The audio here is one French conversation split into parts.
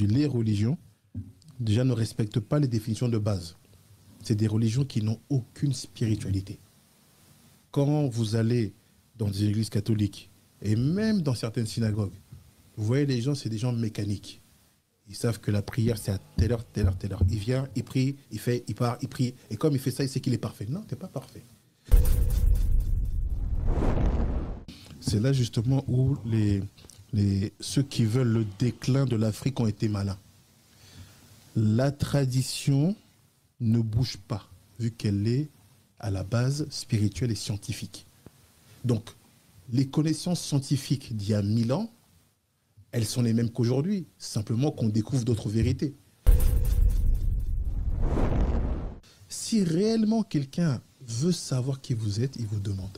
Les religions, déjà, ne respectent pas les définitions de base. C'est des religions qui n'ont aucune spiritualité. Quand vous allez dans des églises catholiques, et même dans certaines synagogues, vous voyez les gens, c'est des gens mécaniques. Ils savent que la prière, c'est à telle heure, telle heure, telle heure. Il vient, il prie, il fait, il part, il prie. Et comme il fait ça, il sait qu'il est parfait. Non, tu n'es pas parfait. C'est là justement où ceux qui veulent le déclin de l'Afrique ont été malins. La tradition ne bouge pas, vu qu'elle est à la base spirituelle et scientifique. Donc, les connaissances scientifiques d'il y a 1000 ans, elles sont les mêmes qu'aujourd'hui, simplement qu'on découvre d'autres vérités. Si réellement quelqu'un veut savoir qui vous êtes, il vous demande.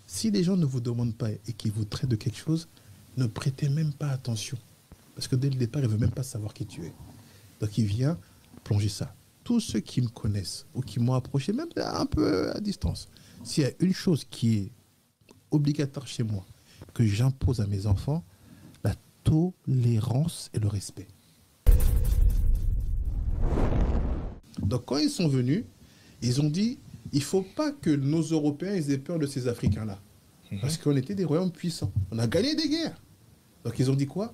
Si les gens ne vous demandent pas et qu'ils vous traitent de quelque chose, ne prêtez même pas attention. Parce que dès le départ, il ne veut même pas savoir qui tu es. Donc il vient plonger ça. Tous ceux qui me connaissent ou qui m'ont approché, même un peu à distance, s'il y a une chose qui est obligatoire chez moi, que j'impose à mes enfants, la tolérance et le respect. Donc quand ils sont venus, ils ont dit, il ne faut pas que nos Européens aient peur de ces Africains-là. Parce qu'on était des royaumes puissants. On a gagné des guerres. Donc ils ont dit quoi?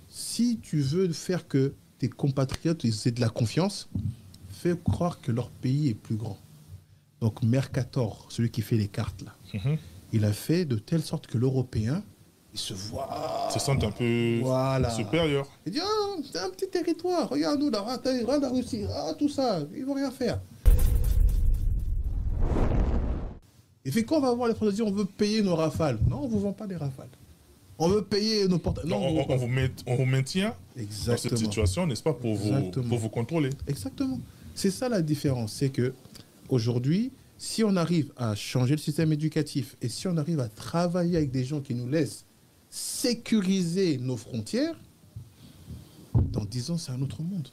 Si tu veux faire que tes compatriotes aient de la confiance, fais croire que leur pays est plus grand. Donc Mercator, celui qui fait les cartes là, il a fait de telle sorte que l'Européen, il se voit... Se sent un peu supérieur. Il dit, oh, c'est un petit territoire, regarde-nous là, regarde la Russie, tout ça, ils vont rien faire. Et puis quand on va voir les Français dire, on veut payer nos rafales. Non, on ne vous vend pas des rafales. On veut payer nos portables. Non, on vous maintient Exactement. dans cette situation, n'est-ce pas, pour vous contrôler. Exactement. C'est ça la différence. C'est que aujourd'hui, si on arrive à changer le système éducatif et si on arrive à travailler avec des gens qui nous laissent sécuriser nos frontières, dans 10 ans, c'est un autre monde.